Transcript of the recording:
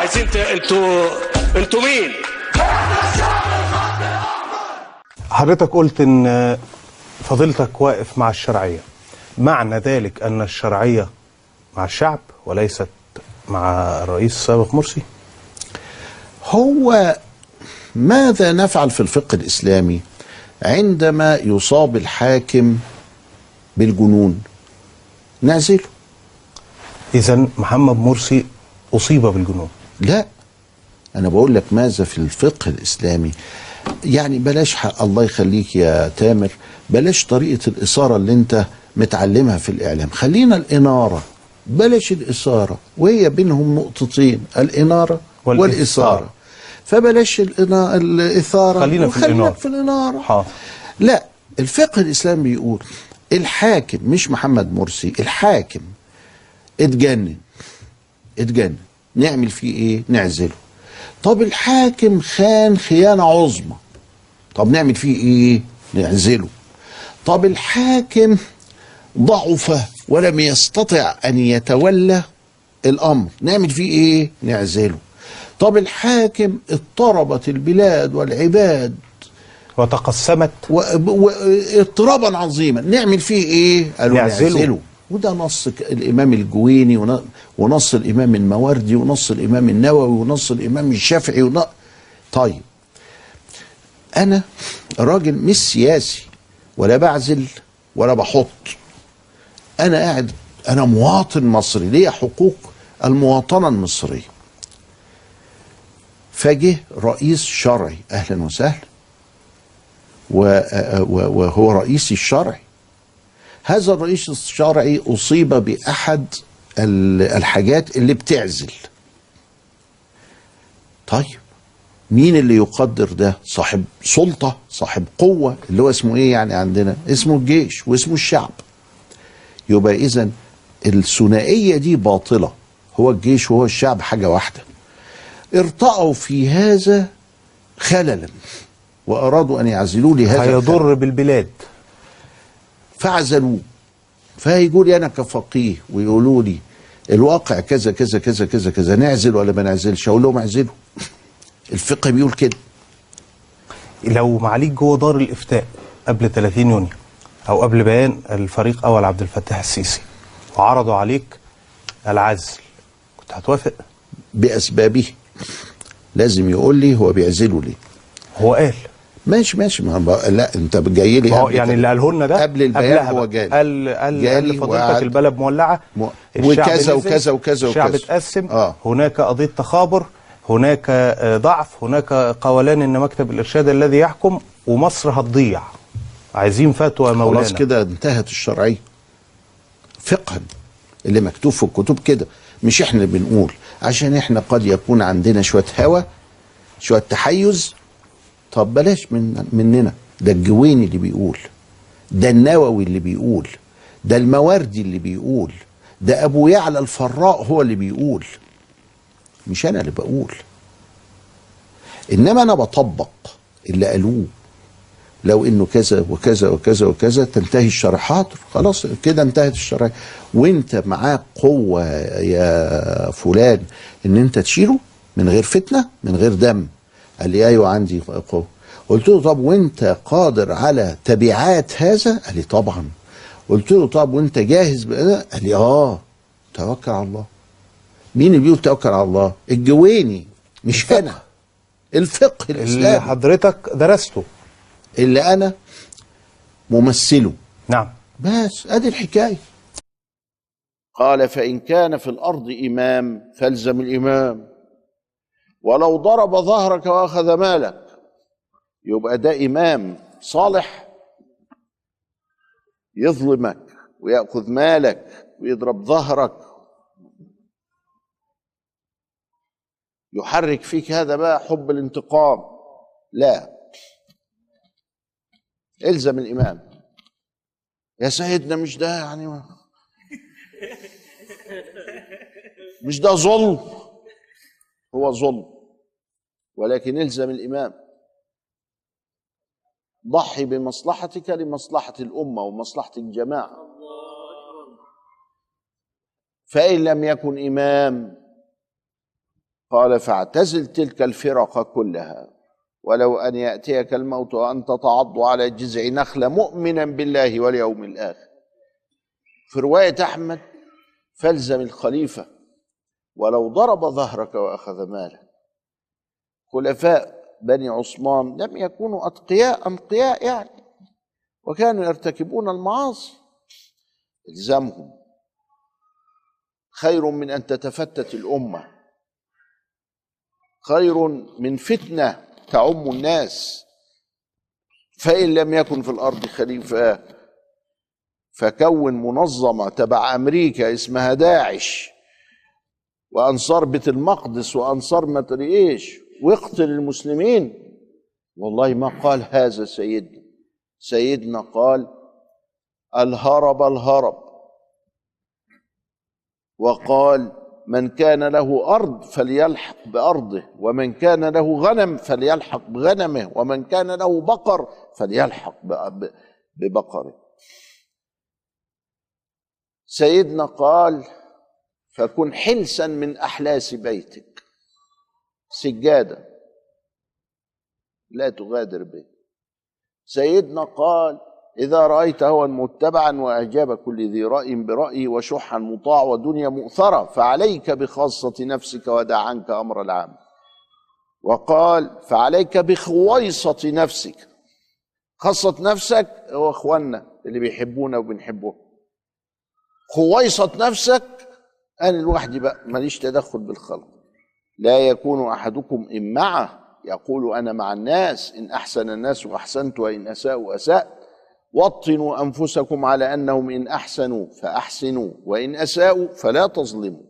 عايزين انتوا مين؟ حضرتك قلت ان فضيلتك واقف مع الشرعية، معنى ذلك ان الشرعية مع الشعب وليست مع الرئيس السابق مرسي؟ هو ماذا نفعل في الفقه الإسلامي عندما يصاب الحاكم بالجنون؟ نعزله. إذن محمد مرسي أصيب بالجنون؟ لا، أنا بقول لك ماذا في الفقه الإسلامي. يعني بلاش الله يخليك يا تامر، بلاش طريقة الإثارة اللي أنت متعلمها في الإعلام، خلينا الإنارة، بلاش الإثارة، وهي بينهم نقطتين، الإنارة والإثارة. فبلاش الإثارة، خلينا في الإنارة. لا، الفقه الإسلامي بيقول الحاكم، مش محمد مرسي، الحاكم اتجنن، نعمل فيه ايه؟ نعزله. طب الحاكم خان خيانة عظمى، طب نعمل فيه ايه؟ نعزله. طب الحاكم ضعف ولم يستطع ان يتولى الامر، نعمل فيه ايه؟ نعزله. طب الحاكم اضطربت البلاد والعباد وتقسمت اضطرابا عظيما، نعمل فيه ايه؟ قالوا نعزله. وده نص الامام الجويني ونص الامام الماوردي ونص الامام النووي ونص الامام الشافعي طيب، انا راجل مش سياسي ولا بعزل ولا بحط، انا قاعد، انا مواطن مصري ليا حقوق المواطنه المصريه. فجه رئيس شرعي، اهلا وسهلا، وهو رئيسي الشرعي. هذا الرئيس الشرعي أصيب بأحد الحاجات اللي بتعزل. طيب مين اللي يقدر ده؟ صاحب سلطة، صاحب قوة، اللي هو اسمه ايه يعني عندنا؟ اسمه الجيش واسمه الشعب. يبقى إذن الثنائية دي باطلة، هو الجيش وهو الشعب حاجة واحدة. ارتأوا في هذا خللا وأرادوا أن يعزلوا لي هذا هيضر بالبلاد، فعزلوه. فهيقول لي انا كفقيه ويقولوا لي الواقع كذا كذا كذا كذا كذا، نعزل ولا ما نعزلش؟ اقول لهم اعزلوا. الفقه بيقول كده. لو معاليك جوه دار الافتاء قبل 30 يونيو او قبل بيان الفريق اول عبد الفتاح السيسي وعرضوا عليك العزل، كنت هتوافق؟ باسبابه. لازم يقول لي هو بيعزله ليه. هو قال ماشي لا، انت جاي لي يعني اللي قاله لنا ده قبل البيان هو جالي، قال لفضيلتك البلد مولعه وكذا وكذا وكذا الشعب اتقسم، هناك قضيه تخابر، هناك ضعف، هناك قولان ان مكتب الارشاد الذي يحكم ومصر هتضيع، عايزين فتوى مولانا. خلاص كده انتهت الشرعيه فقها، اللي مكتوب في الكتب كده، مش احنا اللي بنقول، عشان احنا قد يكون عندنا شويه هوى، شويه تحيز. طب بلاش مننا، ده الجويني اللي بيقول، ده النووي اللي بيقول، ده الماوردي اللي بيقول، ده ابو يعلى الفراء هو اللي بيقول، مش انا اللي بقول. انما انا بطبق اللي قالوه. لو انه كذا وكذا وكذا وكذا تنتهي الشريحات، خلاص كده انتهت الشريحة. وانت معاك قوة يا فلان ان انت تشيله من غير فتنة، من غير دم. قال لي ايوه عندي قوة. قلت له طب وانت قادر على تبعات هذا؟ قال لي طبعا. قلت له طب وانت جاهز بقى؟ قال لي توكل على الله. مين اللي بيقول توكل على الله؟ الجويني، مش انا. الفقه الاسلامي اللي حضرتك درسته، اللي انا ممثله. نعم. بس ادي الحكايه. قال فان كان في الارض امام فالزم الامام، ولو ضرب ظهرك واخذ مالك. يبقى ده امام صالح يظلمك وياخذ مالك ويضرب ظهرك، يحرك فيك هذا بقى حب الانتقام؟ لا، الزم الامام. يا سيدنا مش ده يعني، مش ده ظلم؟ هو ظلم، ولكن الزم الامام. ضحي بمصلحتك لمصلحة الأمة ومصلحة الجماعة. فإن لم يكن إمام قال فاعتزل تلك الفرق كلها ولو أن يأتيك الموت وأنت تعض على جذع نخلة مؤمنا بالله واليوم الآخر. في رواية أحمد فالزم الخليفة ولو ضرب ظهرك وأخذ مالك. خلفاء بني عثمان لم يكونوا أنقياء يعني، وكانوا يرتكبون المعاصي. الزمهم خير من أن تتفتت الأمة، خير من فتنة تعم الناس. فإن لم يكن في الأرض خليفة فكون منظمة تبع أمريكا اسمها داعش وأنصار بيت المقدس وأنصار ما أدري إيش واقتل المسلمين. والله ما قال هذا سيدنا قال الهرب، وقال من كان له أرض فليلحق بأرضه، ومن كان له غنم فليلحق بغنمه، ومن كان له بقر فليلحق ببقره. سيدنا قال فكن حلسا من أحلاس بيتك، سجادة لا تغادر به. سيدنا قال إذا رأيت هوى متبعا وإعجاب كل ذي رأي برأي وشحا مطاع ودنيا مؤثرة فعليك بخاصة نفسك ودع عنك أمر العام. وقال فعليك بخويصة نفسك. خاصة نفسك هو أخواننا اللي بيحبونا وبنحبه. خويصة نفسك أنا لوحدي بقى ماليش تدخل بالخلق. لا يكون أحدكم إن معه يقول أنا مع الناس، إن أحسن الناس أحسنت وإن أساءوا أسأت. وطنوا أنفسكم على أنهم إن أحسنوا فأحسنوا وإن أساءوا فلا تظلموا.